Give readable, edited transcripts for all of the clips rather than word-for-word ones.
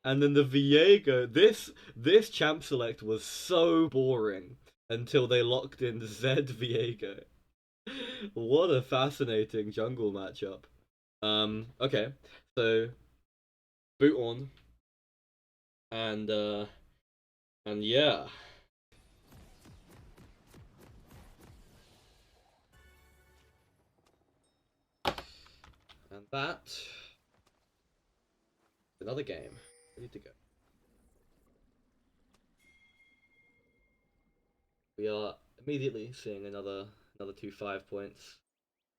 And then the Viego, this champ select was so boring until they locked in Zed Viego. What a fascinating jungle matchup. Okay, so boot on, and yeah, and that another game ready to go. We are immediately seeing another two 5 points.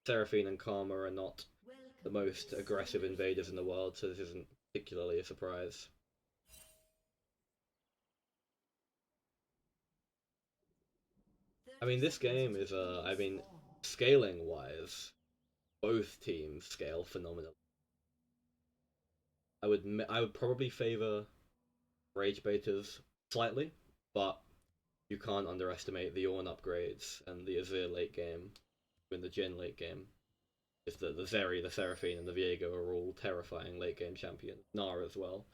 Seraphine and Karma are not the most aggressive invaders in the world, so this isn't particularly a surprise. I mean, this game is, I mean, scaling wise, both teams scale phenomenally. I would probably favor Ragebaiters slightly, but you can't underestimate the Ornn upgrades and the Azir late game, in the Jhin late game. Just the Zeri, the Seraphine, and the Viego are all terrifying late game champions. Nara as well.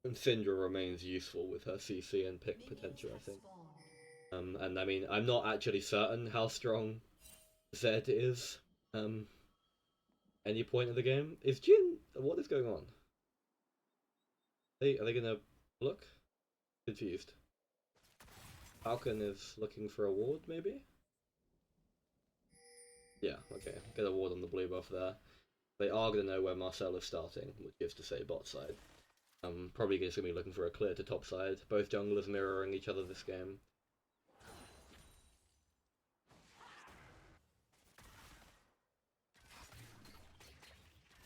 And Syndra remains useful with her CC and pick potential, I think. And I mean, I'm not actually certain how strong Zed is. Any point of the game is Jhin. What is going on? Are they gonna look confused? Falcon is looking for a ward, maybe. Yeah, okay. Get a ward on the blue buff there. They are gonna know where Marcel is starting, which is to say bot side. Probably just gonna be looking for a clear to top side. Both junglers mirroring each other this game.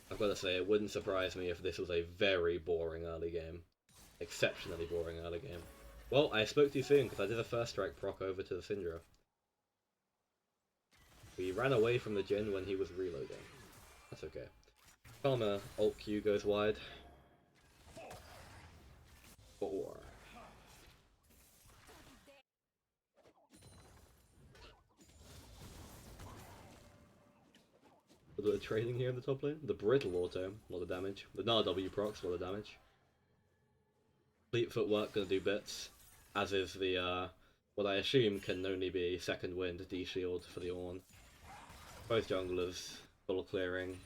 I've got to say, it wouldn't surprise me if this was a very boring early game. Exceptionally boring early game. Well, I spoke too soon because I did a first strike proc over to the Syndra. We ran away from the Jhin when he was reloading. That's okay. Karma ult Q goes wide. 4. A bit of trading here in the top lane. The brittle auto, a lot of damage. The Gnar W procs, a lot of damage. Fleet footwork gonna do bits, as is the what I assume can only be second wind D shield for the Ornn. Both junglers full clearing,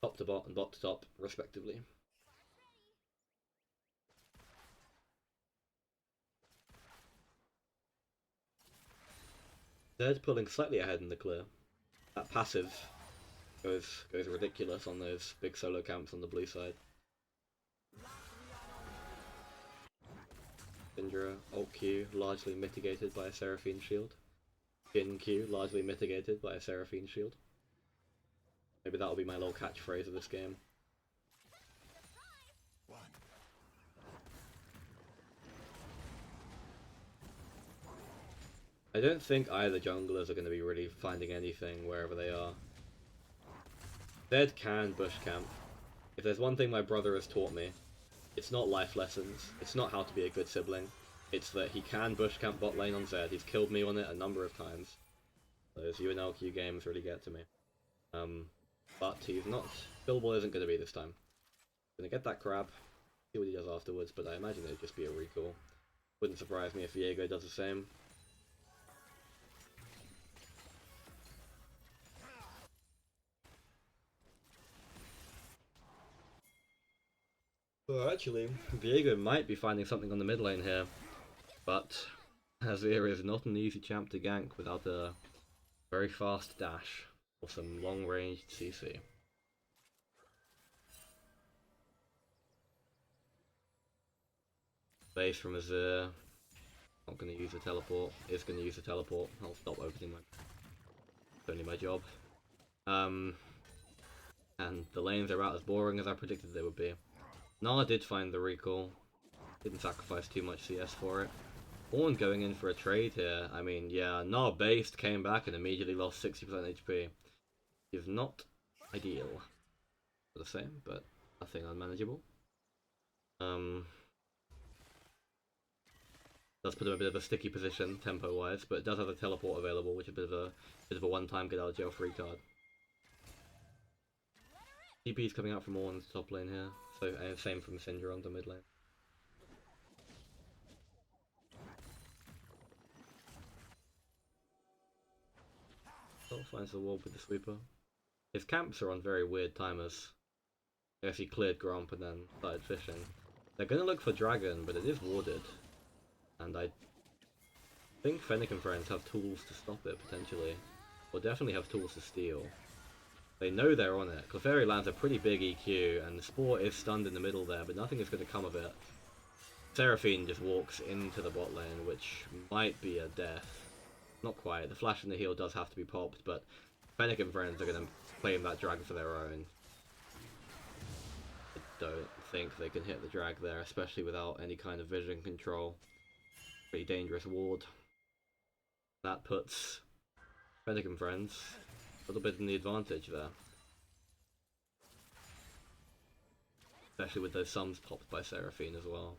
top to bot and bot to top, respectively. Zed pulling slightly ahead in the clear. That passive goes ridiculous on those big solo camps on the blue side. Syndra ult Q largely mitigated by a Seraphine shield. Jhin Q largely mitigated by a Seraphine shield. Maybe that'll be my little catchphrase of this game. I don't think either junglers are going to be really finding anything wherever they are. Zed can bush camp. If there's one thing my brother has taught me, it's not life lessons, it's not how to be a good sibling, it's that he can bush camp bot lane on Zed. He's killed me on it a number of times. Those UNL games really get to me. But he's not. Billboy isn't going to be this time. Gonna get that crab, see what he does afterwards, but I imagine it'd just be a recall. Wouldn't surprise me if Viego does the same. Well, actually, Viego might be finding something on the mid lane here, but Azir is not an easy champ to gank without a very fast dash or some long-ranged CC. Base from Azir. Not going to use the teleport. Is going to use the teleport. I'll stop opening my. It's only my job. And the lanes are about as boring as I predicted they would be. Gnar did find the recall. Didn't sacrifice too much CS for it. Ornn going in for a trade here. I mean, yeah, Gnar based, came back and immediately lost 60% HP. Is not ideal. For the same, but nothing unmanageable. Does put him in a bit of a sticky position tempo-wise, but it does have a teleport available, which is a bit of a one-time get out of jail free card. TP's coming out from Ornn's top lane here, so and same from Syndra on the mid lane. Salt finds the wall with the sweeper. His camps are on very weird timers. I guess he cleared Gromp and then started fishing. They're gonna look for Dragon, but it is warded. And I think Fennec and friends have tools to stop it, potentially. Or definitely have tools to steal. They know they're on it. Clefairy lands a pretty big EQ, and the Spore is stunned in the middle there, but nothing is going to come of it. Seraphine just walks into the bot lane, which might be a death. Not quite. The flash and the heal does have to be popped, but Fennec and friends are going to claim that drag for their own. I don't think they can hit the drag there, especially without any kind of vision control. Pretty dangerous ward. That puts Fennec and friends a little bit in the advantage there. Especially with those sums popped by Seraphine as well.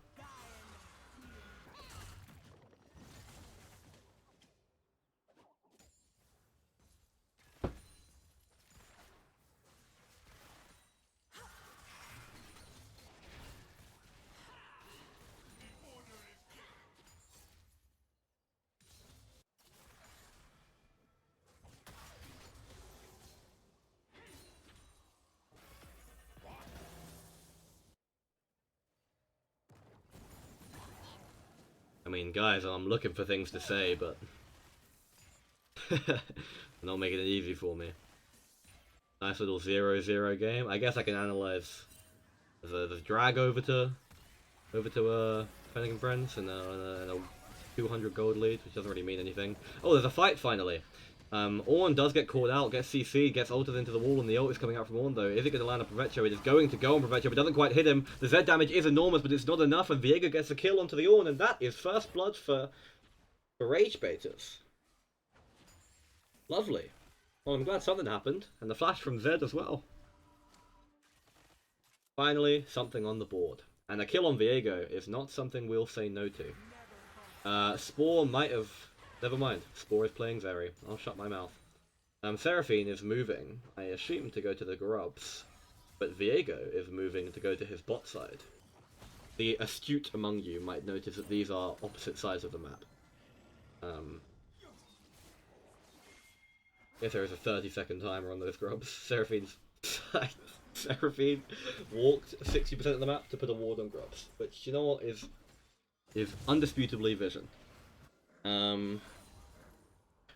I mean, guys, I'm looking for things to say, but they're not making it easy for me. Nice little 0-0 game. I guess I can analyze the drag over to Fennec and friends and a 200 gold lead, which doesn't really mean anything. Oh, there's a fight finally. Ornn does get called out, gets CC, gets ulted into the wall, and the ult is coming out from Ornn though. Is it going to land on Provecho? It is going to go on Provecho, but doesn't quite hit him. The Z damage is enormous, but it's not enough, and Viego gets a kill onto the Ornn, and that is first blood for Ragebaiters. Lovely. Well, I'm glad something happened, and the flash from Zed as well. Finally, something on the board. And a kill on Viego is not something we'll say no to. Spore might have... Never mind. Spore is playing Zeri. I'll shut my mouth. Seraphine is moving, I assume, to go to the grubs. But Viego is moving to go to his bot side. The astute among you might notice that these are opposite sides of the map. Yes, there is a 30-second timer on those grubs. Seraphine walked 60% of the map to put a ward on grubs, which, you know what, is undisputably vision.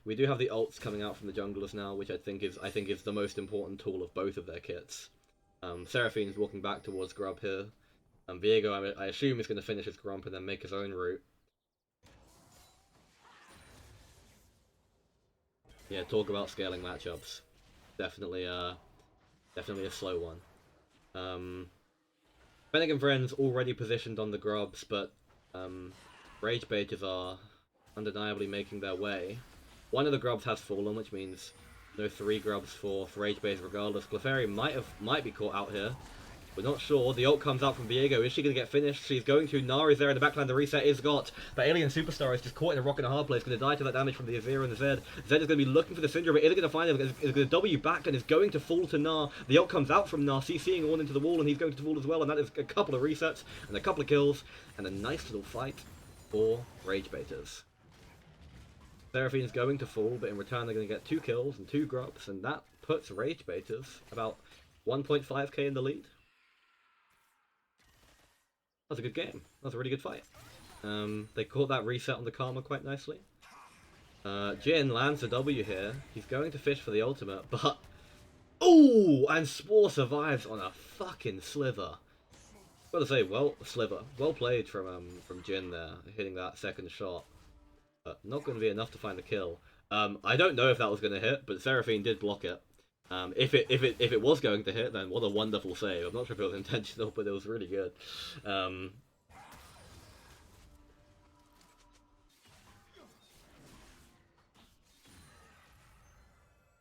We do have the ults coming out from the junglers now, which I think is the most important tool of both of their kits. Seraphine's walking back towards grub here. Viego, I assume, is going to finish his grump and then make his own route. Yeah, talk about scaling matchups. Definitely a slow one. Fennec and friends already positioned on the grubs, but Ragebaiters are undeniably making their way. One of the grubs has fallen, which means no 3 grubs for Ragebaiters regardless. Clefairy might be caught out here. We're not sure. The ult comes out from Viego. Is she going to get finished? She's going to. Nari's there in the backline. The reset is got. But Alien Superstar is just caught in a rock and a hard place. Going to die to that damage from the Azir and the Zed. Zed is going to be looking for the Syndra, but isn't going to find him. Is going to W back and is going to fall to Gnar. The ult comes out from Gnar, CCing Ornn into the wall, and he's going to fall as well. And that is a couple of resets and a couple of kills and a nice little fight for Ragebaiters. Seraphine is going to fall, but in return they're going to get 2 kills and 2 grubs, and that puts Ragebaiters about 1.5k in the lead. That was a good game. That was a really good fight. They caught that reset on the Karma quite nicely. Jin lands a W here. He's going to fish for the ultimate, but... Ooh! And Spore survives on a fucking sliver. Gotta say, sliver. Well played from Jin there, hitting that second shot. But not going to be enough to find the kill. I don't know if that was going to hit, but Seraphine did block it. If it was going to hit, then what a wonderful save. I'm not sure if it was intentional, but it was really good.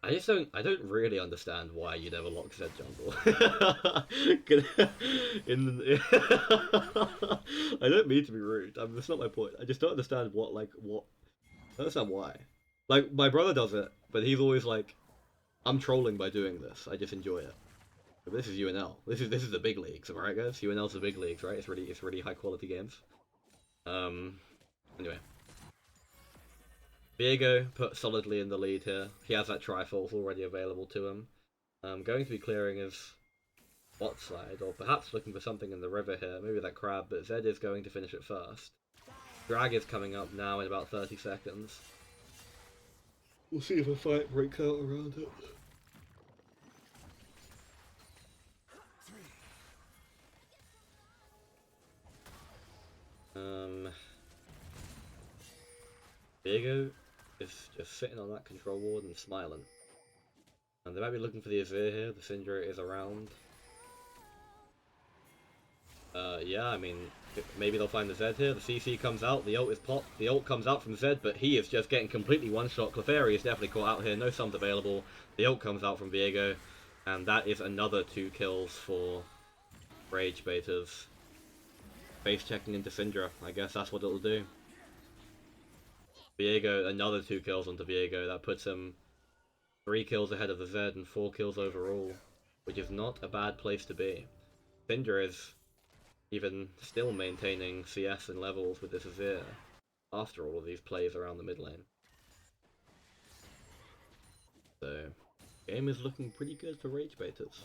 I don't really understand why you never lock Zed jungle. I don't mean to be rude. That's not my point. I just don't understand what. I don't understand why. Like, my brother does it, but he's always like, I'm trolling by doing this. I just enjoy it. But this is UNL. This is the big leagues, alright guys? UNL's the big leagues, right? It's really high quality games. Anyway. Viego put solidly in the lead here. He has that Triforce already available to him. Going to be clearing his bot side, or perhaps looking for something in the river here. Maybe that crab, but Zed is going to finish it first. Drag is coming up now in about 30 seconds. We'll see if a fight breaks out around it. Viego is just sitting on that control ward and smiling. And they might be looking for the Azir here. The Syndra is around. Yeah, I mean, maybe they'll find the Zed here. The CC comes out, the ult is popped. The ult comes out from Zed, but he is just getting completely one-shot. Clefairy is definitely caught out here. No sums available. The ult comes out from Viego. And that is another 2 kills for Ragebaiters. Base checking into Syndra. I guess that's what it'll do. Viego, another 2 kills onto Viego. That puts him 3 kills ahead of the Zed and 4 kills overall, which is not a bad place to be. Syndra is even still maintaining CS and levels with this Azir after all of these plays around the mid lane. So, game is looking pretty good for Ragebaiters.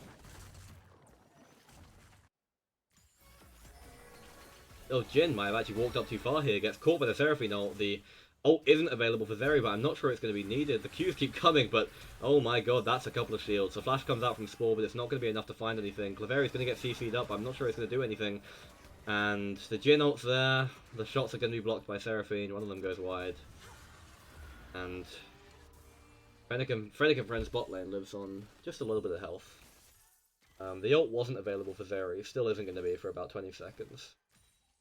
Oh, Jhin might have actually walked up too far here, gets caught by the Seraphine ult. The ult isn't available for Zeri, but I'm not sure it's going to be needed. The Qs keep coming, but oh my god, that's a couple of shields. The flash comes out from Spore, but it's not going to be enough to find anything. Clefairy's going to get CC'd up, I'm not sure it's going to do anything. And the Jhin ult's there, the shots are going to be blocked by Seraphine, one of them goes wide. And Fennec and Friend's bot lane lives on just a little bit of health. The ult wasn't available for Zeri, still isn't going to be for about 20 seconds.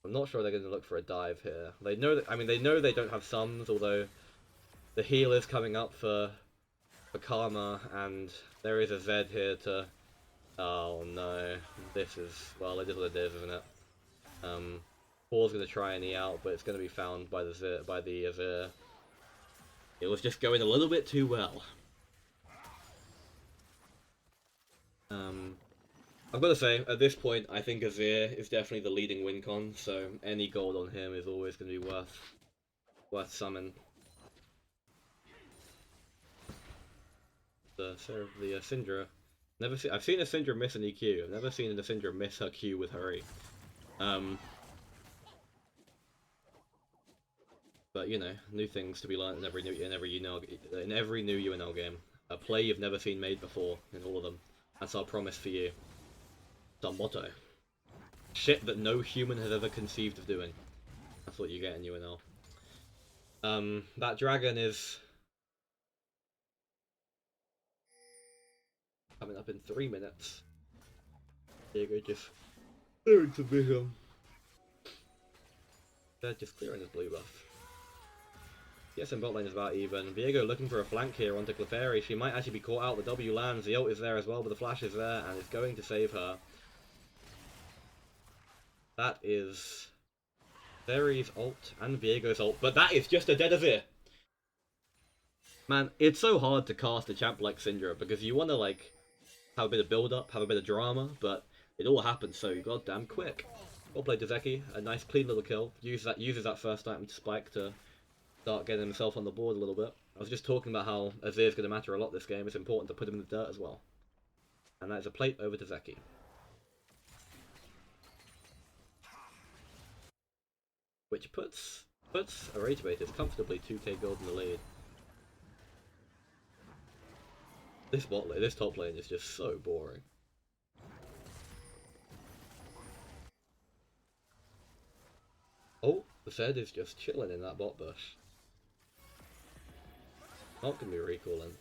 I'm not sure they're going to look for a dive here. They know that, I mean, they know they don't have sums, although the heal is coming up for Karma, and there is a Zed here to... Oh no, this is, well, it is what it is, isn't it? Paul's going to try and E out, but it's going to be found by the Azir. It was just going a little bit too well. I've got to say, at this point, I think Azir is definitely the leading win con, so any gold on him is always going to be worth summon. The Syndra. I've seen a Syndra miss an EQ. I've never seen a Syndra miss her Q with her E. But you know, new things to be learned in every new UNL game. A play you've never seen made before in all of them. That's our promise for you. It's our motto. Shit that no human has ever conceived of doing. That's what you get in UNL. That dragon is coming up in 3 minutes. Diego just clearing some vision. They're just clearing his blue buff. Yes, and bot lane is about even. Viego looking for a flank here onto Clefairy. She might actually be caught out. The W lands. The ult is there as well, but the flash is there, and it's going to save her. That is Zeri's ult and Viego's ult, but that is just a dead Azir. Man, it's so hard to cast a champ like Syndra because you want to like have a bit of build-up, have a bit of drama, but it all happens so goddamn quick. Well played, Dezeki. A nice clean little kill. Uses that first item to spike to start getting himself on the board a little bit. I was just talking about how Azir's going to matter a lot this game. It's important to put him in the dirt as well. And that is a plate over to Zeki. Which puts a Ragebaiters comfortably 2k gold in the lead. This top lane is just so boring. Oh, the Zed is just chilling in that bot bush. Not gonna be recalling.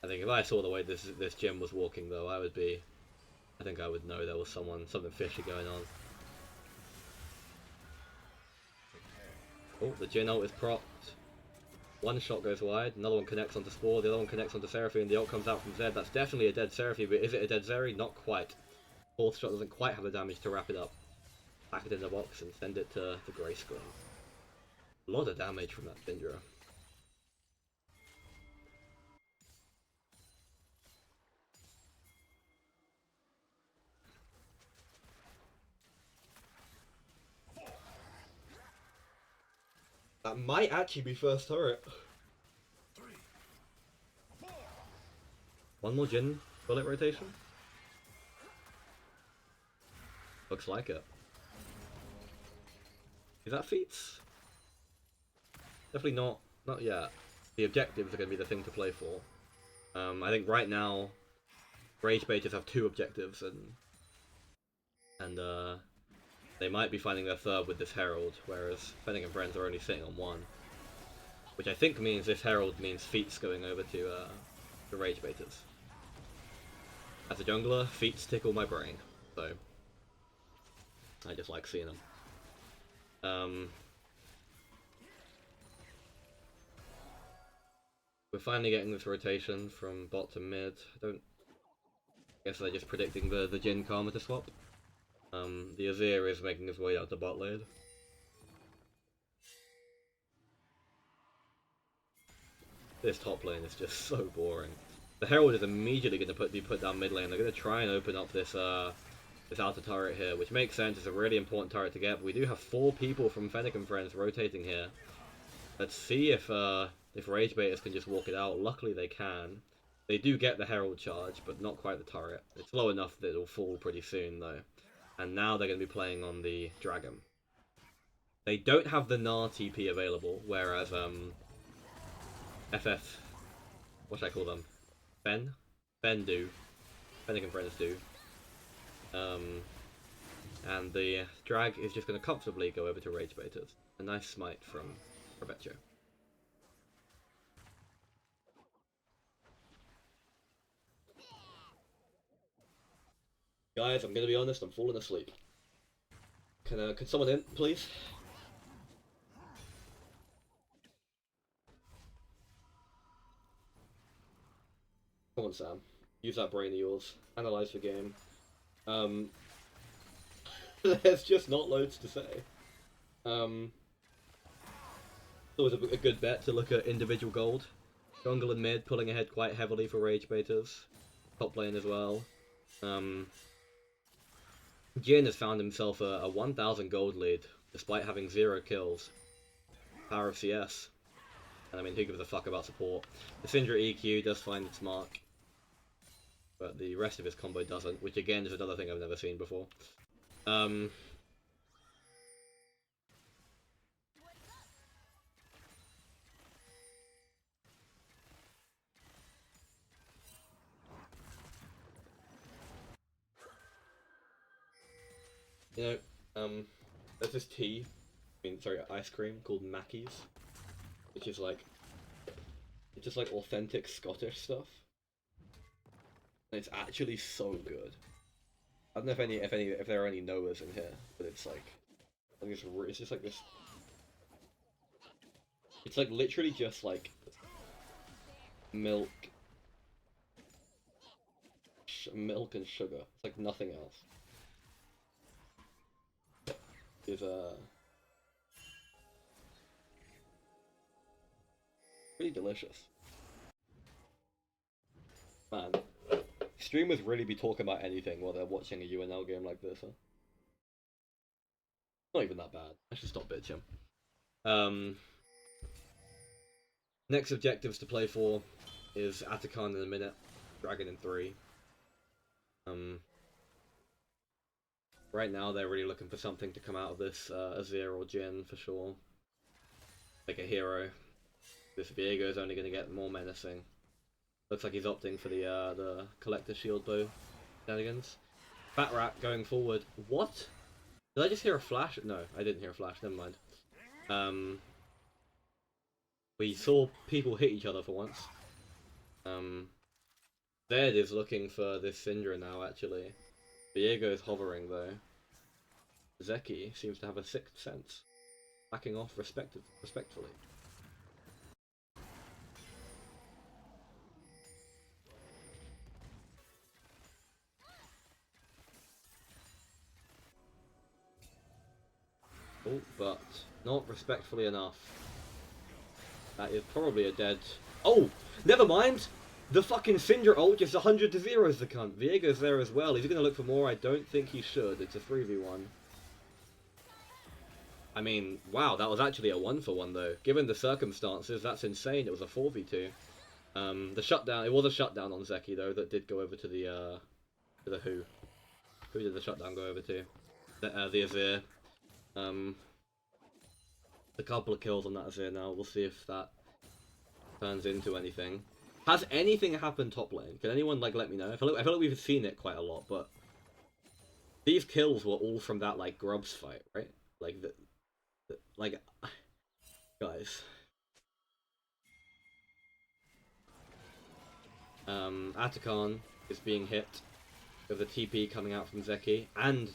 I think if I saw the way this gym was walking though, I think I would know there was something fishy going on. Oh, the Jhin ult is propped. One shot goes wide, another one connects onto Spore, the other one connects onto Seraphine, the ult comes out from Zed. That's definitely a dead Seraphine, but is it a dead Zeri? Not quite. Fourth shot doesn't quite have the damage to wrap it up. Pack it in the box and send it to the grey screen. A lot of damage from that Syndra. That might actually be first turret. One more Jin bullet rotation? Looks like it. Is that feats? Definitely not yet. The objectives are going to be the thing to play for. I think right now, Ragebaiters have 2 objectives, and they might be finding their third with this Herald, whereas Fennec and friends are only sitting on 1. Which I think means this Herald means feats going over to Ragebaiters. As a jungler, feats tickle my brain, so I just like seeing them. We're finally getting this rotation from bot to mid. I guess they're just predicting the Jhin Karma to swap. The Azir is making his way out to bot lane. This top lane is just so boring. The Herald is immediately going to be put down mid lane. They're going to try and open up this outer turret here, which makes sense. It's a really important turret to get. But we do have 4 people from Fennec and friends rotating here. Let's see if Ragebaiters can just walk it out. Luckily they can. They do get the Herald charge, but not quite the turret. It's low enough that it'll fall pretty soon though. And now they're going to be playing on the dragon. They don't have the Gnar TP available, whereas FF, what should I call them? Fen do. Fennec and friends do. And the drag is just going to comfortably go over to Ragebaiters. A nice smite from Ragebaiters. Guys, I'm going to be honest, I'm falling asleep. Can someone in, please? Come on, Sam. Use that brain of yours. Analyze the game. There's just not loads to say. It's always a good bet to look at individual gold. Jungle and mid pulling ahead quite heavily for Ragebaiters. Top lane as well. Jhin has found himself a 1,000 gold lead, despite having 0 kills. Power of CS. And I mean, who gives a fuck about support? The Syndra EQ does find its mark, but the rest of his combo doesn't, which again is another thing I've never seen before. You know, there's this tea, ice cream called Mackey's, which is like, it's just like authentic Scottish stuff. And it's actually so good. I don't know if there are any knowers in here, but it's like it's just like this. It's like literally just like milk and sugar. It's like nothing else. Is pretty delicious. Man, streamers really be talking about anything while they're watching a UNL game like this, huh? Not even that bad. I should stop bitching. Next objectives to play for is Atakan in a minute, Dragon in 3. Right now they're really looking for something to come out of this Azir or Jhin for sure. Like a hero. This Viego is only going to get more menacing. Looks like he's opting for the Collector Shield Bow shenanigans. Fat Rat going forward. What? Did I just hear a flash? No, I didn't hear a flash, never mind. We saw people hit each other for once. Zed is looking for this Syndra now, actually. Viego is hovering, though. Zeki seems to have a 6th sense. Backing off respectfully. Oh, but not respectfully enough. That is probably a dead... Oh! Never mind! The fucking Syndra ult just 100 to 0 is the cunt. Viego's there as well. Is he going to look for more? I don't think he should. It's a 3v1. I mean, wow, that was actually a 1-for-1 though. Given the circumstances, that's insane. It was a 4v2. The shutdown, it was a shutdown on Zeki though, that did go over to the who? Who did the shutdown go over to? The Azir. A couple of kills on that Azir now. We'll see if that turns into anything. Has anything happened top lane? Can anyone like let me know? I feel like we've seen it quite a lot, but these kills were all from that like Grubs fight, right? Like like guys. Atakan is being hit with the TP coming out from Zeki and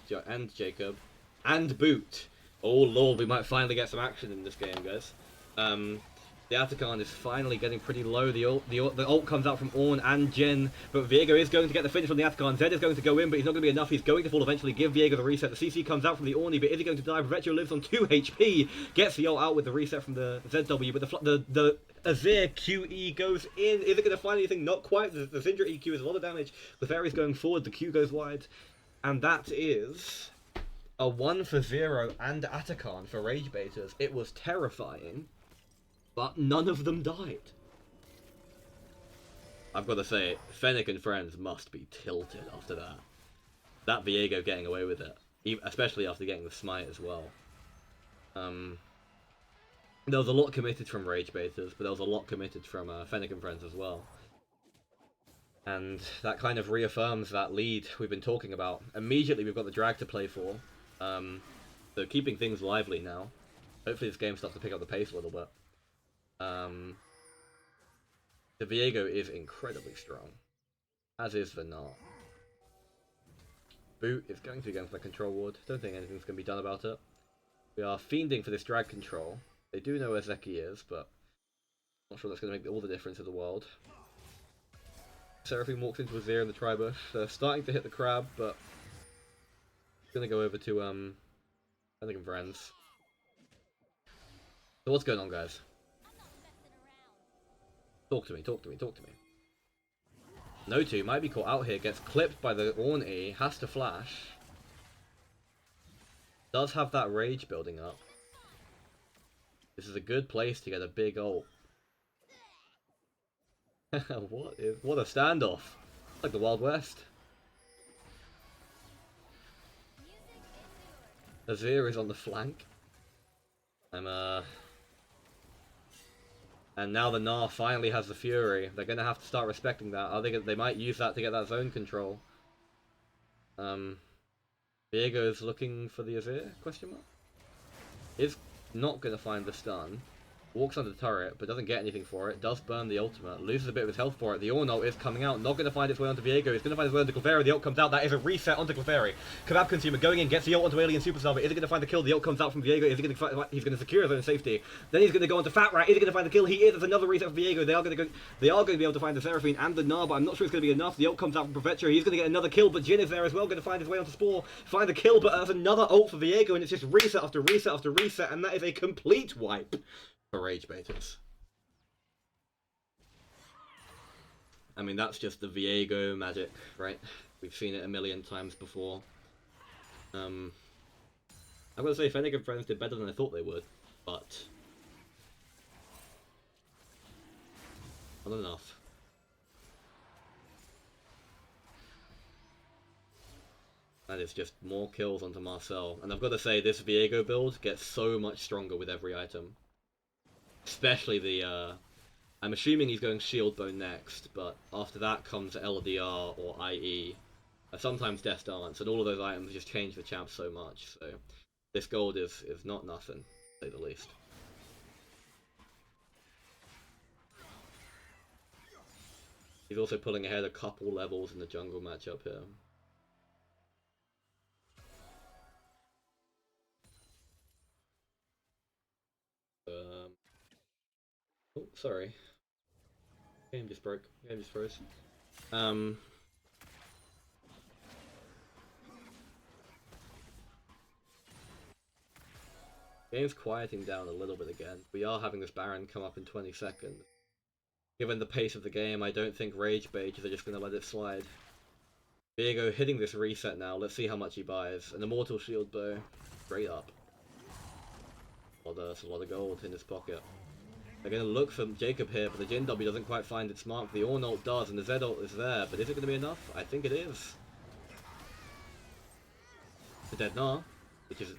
Jacob and Boot. Oh lord, we might finally get some action in this game, guys. The Atakan is finally getting pretty low. The ult comes out from Ornn and Jhin, but Viego is going to get the finish on the Atakan. Zed is going to go in, but he's not going to be enough. He's going to fall eventually, give Viego the reset. The CC comes out from the Ornn, but is he going to die? Revetio lives on 2 HP, gets the ult out with the reset from the ZW, but the Azir QE goes in. Is it going to find anything? Not quite. The Syndra EQ is a lot of damage. Clefairy's going forward, the Q goes wide, and that is a 1-for-0 and Atakan for Ragebaiters. It was terrifying, but none of them died. I've got to say, Fennec and friends must be tilted after that. That Viego getting away with it, especially after getting the smite as well. There was a lot committed from Ragebaiters, but there was a lot committed from Fennec and friends as well. And that kind of reaffirms that lead we've been talking about. Immediately we've got the drag to play for. So keeping things lively now. Hopefully this game starts to pick up the pace a little bit. The Viego is incredibly strong, as is the Gnar. Boot is going to be going for the control ward. Don't think anything's going to be done about it. We are fiending for this drag control. They do know where Zeki is, but I'm not sure that's going to make all the difference in the world. Seraphine walks into Azir in the Tribush. They're starting to hit the crab, but it's going to go over to I think friends. So what's going on, guys? Talk to me, talk to me, talk to me. No2 might be caught out here, gets clipped by the Ornn E, has to flash. Does have that rage building up. This is a good place to get a big ult. What a standoff. Like the Wild West. Azir is on the flank. And now the Gnar finally has the Fury. They're going to have to start respecting that. I think they might use that to get that zone control. Viego is looking for the Azir? Question mark? Is not going to find the stun. Walks under the turret, but doesn't get anything for it. Does burn the ultimate. Loses a bit of his health for it. The Ornn ult is coming out. Not going to find its way onto Viego. It's going to find its way onto Clefairy. The ult comes out. That is a reset onto Clefairy. Kebab Consumer going in. Gets the ult onto Alien Superstar. Is he going to find the kill? The ult comes out from Viego. Is he going to he's going to secure his own safety. Then he's going to go onto Fat Rat. Is he going to find the kill? He is. There's another reset for Viego. They are going to be able to find the Seraphine and the Gnar, but I'm not sure it's going to be enough. The ult comes out from Profetcher. He's going to get another kill, but Jhin is there as well. Going to find his way onto Spore. Find the kill, but there's another ult for Viego, and it's just reset after reset after reset, and that is a complete wipe for Ragebaiters. I mean, that's just the Viego magic, right? We've seen it a million times before. I'm gonna say Fennec and friends did better than I thought they would, but not enough. That is just more kills onto Marcel. And I've got to say, this Viego build gets so much stronger with every item. Especially the, I'm assuming he's going Shield Bone next, but after that comes LDR or IE. Sometimes Death Dance, and all of those items just change the champ so much, so this gold is not nothing, to say the least. He's also pulling ahead a couple levels in the jungle matchup here. Oh, sorry. Game just broke. Game just froze. Game's quieting down a little bit again. We are having this Baron come up in 20 seconds. Given the pace of the game, I don't think Ragebaiters are just going to let it slide. Viego hitting this reset now. Let's see how much he buys. An Immortal Shield Bow. Straight up. Oh, there's a lot of gold in his pocket. They're going to look for Jacob here, but the Jin W doesn't quite find its mark. The Orn ult does, and the Zed ult is there, but is it going to be enough? I think it is. The dead Gnar, which is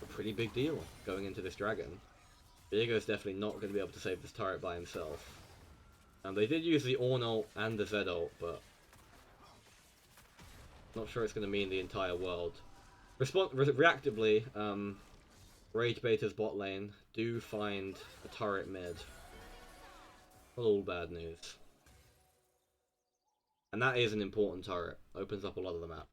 a pretty big deal going into this dragon. Viego's definitely not going to be able to save this turret by himself. And they did use the Orn ult and the Zed ult, but not sure it's going to mean the entire world. Reactively, Ragebaiters bot lane do find a turret mid. Not all bad news. And that is an important turret. Opens up a lot of the map.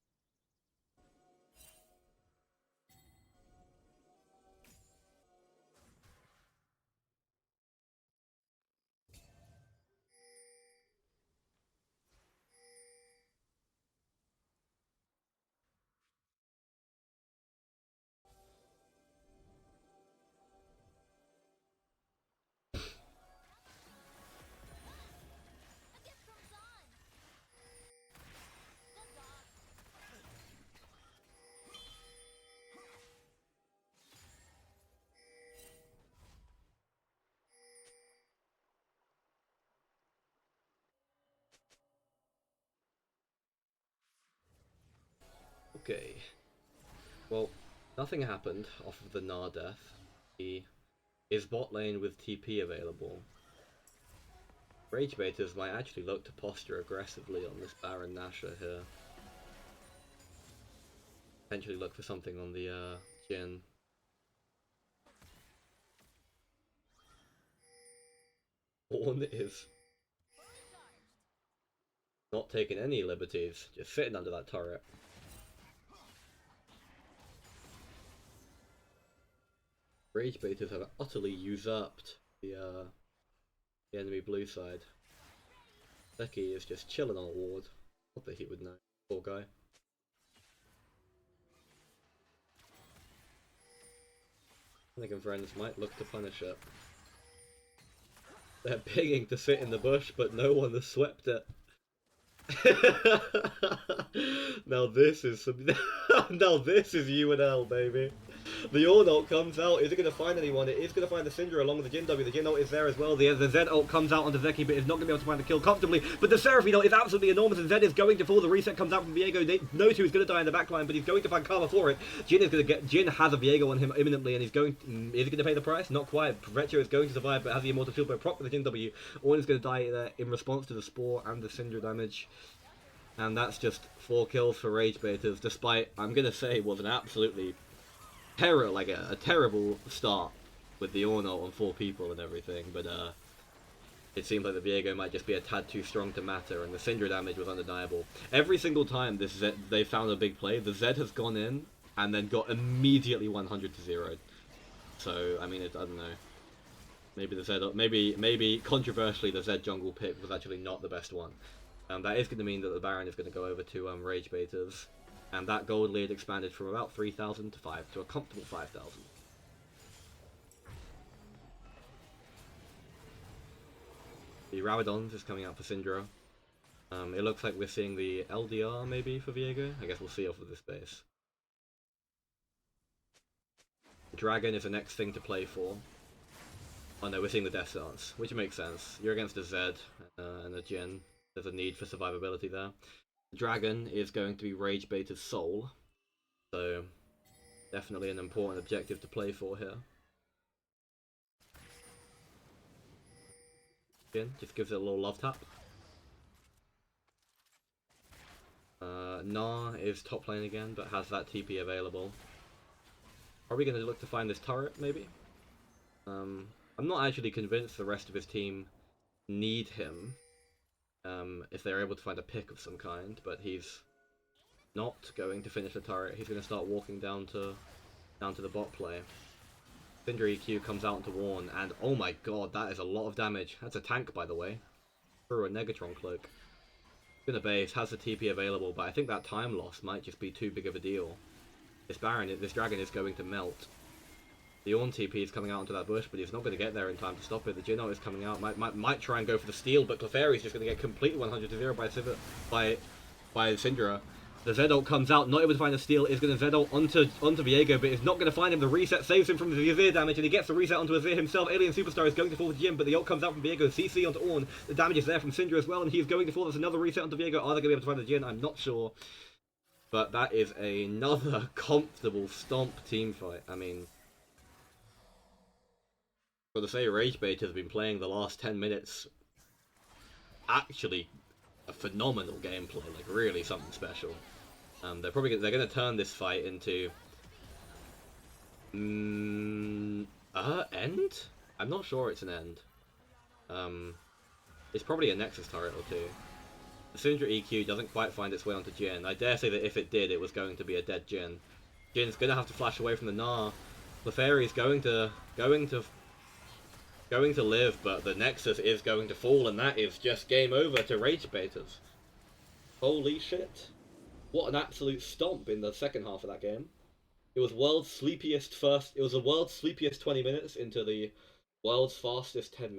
Okay. Well, nothing happened off of the Gnar death. He is bot lane with TP available. Ragebaiters might actually look to posture aggressively on this Baron Nashor here. Potentially look for something on the Jhin. Orn is not taking any liberties, just sitting under that turret. Ragebaiters have utterly usurped the enemy blue side. Becky is just chilling on a ward. Not that he would know. Poor guy. Fennec and friends might look to punish it. They're pinging to sit in the bush, but no one has swept it. Now this is some... now this is UNL, baby. The Orn ult comes out. Is it going to find anyone? It is going to find the Syndra along with the Jhin W. The Jhin ult is there as well. The Zed ult comes out onto Zeki, but is not going to be able to find the kill comfortably. But the Seraphine ult is absolutely enormous, and Zed is going to fall. The reset comes out from Viego. They knows who's going to die in the backline, but he's going to find karma for it. Jhin is going to get... Jhin has a Viego on him imminently, and he's going... Is he going to pay the price? Not quite. Retro is going to survive, but has the Immortal Shield by proc with the Jhin W. Orn is going to die there in response to the Spore and the Syndra damage. And that's just 4 kills for Ragebaiters, despite, I'm going to say, was an absolutely... a terrible start with the Orn ult on 4 people and everything, but it seems like the Viego might just be a tad too strong to matter, and the Syndra damage was undeniable. Every single time this Zed, they found a big play, the Zed has gone in and then got immediately 100 to 0. So I mean, I don't know. Maybe the Zed, maybe controversially, the Zed jungle pick was actually not the best one. That is going to mean that the Baron is going to go over to Ragebaiters. And that gold lead expanded from about 3,000 to a comfortable 5,000. The Rabadons is coming out for Syndra. It looks like we're seeing the LDR maybe for Viego. I guess we'll see off of this base. Dragon is the next thing to play for. Oh no, we're seeing the Death Dance, which makes sense. You're against a Zed and a Jhin. There's a need for survivability there. Dragon is going to be Ragebaiter's soul, so definitely an important objective to play for here. Again, just gives it a little love tap. Gnar is top lane again, but has that TP available. Probably going to look to find this turret, maybe? I'm not actually convinced the rest of his team need him. If they're able to find a pick of some kind, but he's not going to finish the turret. He's going to start walking down to the bot play. Syndra EQ comes out into Warn, and oh my god, that is a lot of damage. That's a tank, by the way. Through a Negatron cloak. Gonna base, has the TP available, but I think that time loss might just be too big of a deal. This dragon is going to melt. The Orn TP is coming out into that bush, but he's not going to get there in time to stop it. The Jhin ult is coming out, might try and go for the steal, but Clefairy is just going to get completely 100 to 0 by Syndra. The Z ult comes out, not able to find a steal, is going to Z ult onto Viego, but is not going to find him. The reset saves him from the Azir damage, and he gets the reset onto Azir himself. Alien Superstar is going to fall with Jim, but the ult comes out from Viego. CC onto Ornn. The damage is there from Syndra as well, and he's going to fall. There's another reset onto Viego. Are they going to be able to find the Jin? I'm not sure. But that is another comfortable stomp team fight. I mean, got to say, Ragebaiters have been playing the last 10 minutes actually a phenomenal gameplay, like really something special. They're going to turn this fight into end. I'm not sure it's an end. It's probably a Nexus turret or two. The Syndra EQ doesn't quite find its way onto Jhin. I dare say that if it did, it was going to be a dead Jhin. Jin's going to have to flash away from the Gnar. Clefairy's going to live, but the Nexus is going to fall, and that is just game over to Ragebaiters. Holy shit. What an absolute stomp in the second half of that game. It was the world's sleepiest 20 minutes into the world's fastest 10 minutes.